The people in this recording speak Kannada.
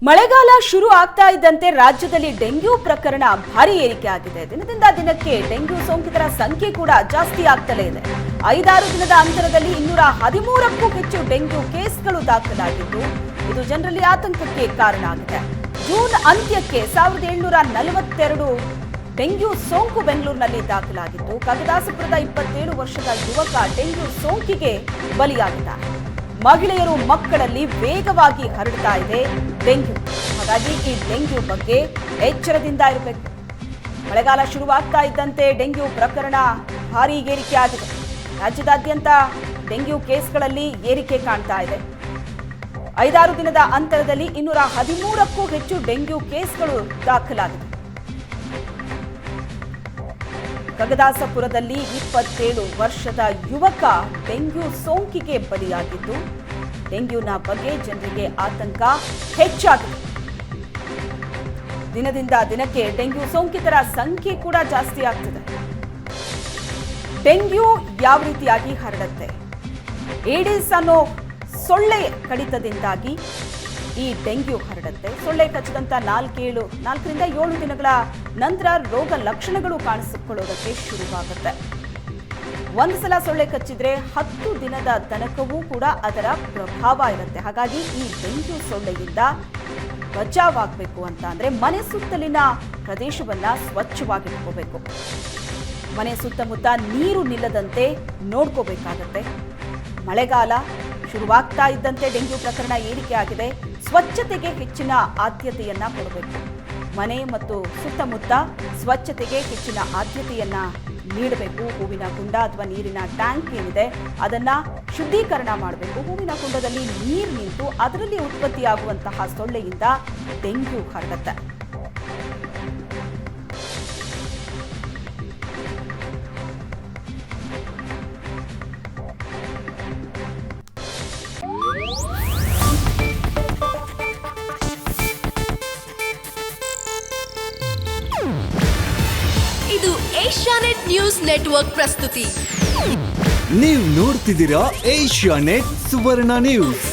ಮಳೆಗಾಲ ಶುರು ಆಗ್ತಾ ಇದ್ದಂತೆ ರಾಜ್ಯದಲ್ಲಿ ಡೆಂಗ್ಯೂ ಪ್ರಕರಣ ಭಾರಿ ಏರಿಕೆ ಆಗಿದೆ. ದಿನದಿಂದ ದಿನಕ್ಕೆ ಡೆಂಗ್ಯೂ ಸೋಂಕಿತರ ಸಂಖ್ಯೆ ಕೂಡ ಜಾಸ್ತಿ ಆಗ್ತಲೇ ಇದೆ. 5-6 ದಿನದ ಅಂತರದಲ್ಲಿ 213ಕ್ಕೂ ಹೆಚ್ಚು ಡೆಂಗ್ಯೂ ಕೇಸ್ಗಳು ದಾಖಲಾಗಿದ್ದು ಇದು ಜನರಲ್ಲಿ ಆತಂಕಕ್ಕೆ ಕಾರಣ ಆಗಿದೆ. ಜೂನ್ ಅಂತ್ಯಕ್ಕೆ 1742 ಡೆಂಗ್ಯೂ ಸೋಂಕು ಬೆಂಗಳೂರಿನಲ್ಲಿ ದಾಖಲಾಗಿದ್ದು ಕಗದಾಸಪುರದ 27 ವರ್ಷದ ಯುವಕ ಡೆಂಗ್ಯೂ ಸೋಂಕಿಗೆ ಬಲಿಯಾಗಿದ್ದಾರೆ. ಮಹಿಳೆಯರು ಮಕ್ಕಳಲ್ಲಿ ವೇಗವಾಗಿ ಹರಡ್ತಾ ಇದೆ ಡೆಂಗ್ಯೂ. ಹಾಗಾಗಿ ಈ ಡೆಂಗ್ಯೂ ಬಗ್ಗೆ ಎಚ್ಚರದಿಂದ ಇರಬೇಕು. ಮಳೆಗಾಲ ಶುರುವಾಗ್ತಾ ಇದ್ದಂತೆ ಡೆಂಗ್ಯೂ ಪ್ರಕರಣ ಭಾರೀ ಏರಿಕೆ ಆಗಿದೆ. ರಾಜ್ಯದಾದ್ಯಂತ ಡೆಂಗ್ಯೂ ಕೇಸ್ಗಳಲ್ಲಿ ಏರಿಕೆ ಕಾಣ್ತಾ ಇದೆ. 5-6 ದಿನದ ಅಂತರದಲ್ಲಿ 213ಕ್ಕೂ ಹೆಚ್ಚು ಡೆಂಗ್ಯೂ ಕೇಸ್ಗಳು ದಾಖಲಾಗಿದೆ. ಕಗದಾಸಪುರದಲ್ಲಿ 27 ವರ್ಷದ ಯುವಕ ಡೆಂಗ್ಯೂ ಸೋಂಕಿಗೆ ಬಲಿಯಾಗಿದ್ದು ಡೆಂಗ್ಯೂನ ಬಗ್ಗೆ ಜನರಿಗೆ ಆತಂಕ ಹೆಚ್ಚಾಗಿದೆ. ದಿನದಿಂದ ದಿನಕ್ಕೆ ಡೆಂಗ್ಯೂ ಸೋಂಕಿತರ ಸಂಖ್ಯೆ ಕೂಡ ಜಾಸ್ತಿ ಆಗ್ತಿದೆ. ಡೆಂಗ್ಯೂ ಯಾವ ರೀತಿಯಾಗಿ ಹರಡುತ್ತೆ? ಏಡಿಸ್ ಅನ್ನೋ ಸೊಳ್ಳೆ ಕಡಿತದಿಂದಾಗಿ ಈ ಡೆಂಗ್ಯೂ ಹರಡುತ್ತೆ. ಸೊಳ್ಳೆ ಕಚ್ಚಿದಂತ 4ರಿಂದ 7 ದಿನಗಳ ನಂತರ ರೋಗ ಲಕ್ಷಣಗಳು ಕಾಣಿಸಿಕೊಳ್ಳೋದಕ್ಕೆ ಶುರುವಾಗುತ್ತೆ. ಒಂದು ಸಲ ಸೊಳ್ಳೆ ಕಚ್ಚಿದ್ರೆ 10 ದಿನದ ತನಕವೂ ಕೂಡ ಅದರ ಪ್ರಭಾವ ಇರುತ್ತೆ. ಹಾಗಾಗಿ ಈ ಡೆಂಗ್ಯೂ ಸೊಳ್ಳೆಯಿಂದ ಬಚಾವಾಗಬೇಕು ಅಂತ ಅಂದ್ರೆ ಮನೆ ಸುತ್ತಲಿನ ಪ್ರದೇಶವನ್ನ ಸ್ವಚ್ಛವಾಗಿಟ್ಕೋಬೇಕು. ಮನೆ ಸುತ್ತಮುತ್ತ ನೀರು ನಿಲ್ಲದಂತೆ ನೋಡ್ಕೋಬೇಕಾಗತ್ತೆ. ಮಳೆಗಾಲ ಶುರುವಾಗ್ತಾ ಇದ್ದಂತೆ ಡೆಂಗ್ಯೂ ಪ್ರಕರಣ ಏರಿಕೆ ಆಗಿದೆ. ಸ್ವಚ್ಛತೆಗೆ ಹೆಚ್ಚಿನ ಆದ್ಯತೆಯನ್ನ ಕೊಡಬೇಕು. ಮನೆ ಮತ್ತು ಸುತ್ತಮುತ್ತ ಸ್ವಚ್ಛತೆಗೆ ಹೆಚ್ಚಿನ ಆದ್ಯತೆಯನ್ನ ನೀಡಬೇಕು. ಹೂವಿನ ಕುಂಡ ಅಥವಾ ನೀರಿನ ಟ್ಯಾಂಕ್ ಏನಿದೆ ಅದನ್ನ ಶುದ್ಧೀಕರಣ ಮಾಡಬೇಕು. ಹೂವಿನ ಕುಂಡದಲ್ಲಿ ನೀರು ನಿಂತು ಅದರಲ್ಲಿ ಉತ್ಪತ್ತಿಯಾಗುವಂತಹ ಸೊಳ್ಳೆಯಿಂದ ಡೆಂಗ್ಯೂ ಹರಡುತ್ತೆ. ಇದು ಏಷ್ಯಾನೆಟ್ ನ್ಯೂಸ್ ನೆಟ್ವರ್ಕ್ ಪ್ರಸ್ತುತಿ. ನೀವು ನೋಡ್ತಿದ್ದೀರಾ ಏಷ್ಯಾನೆಟ್ ಸುವರ್ಣ ನ್ಯೂಸ್.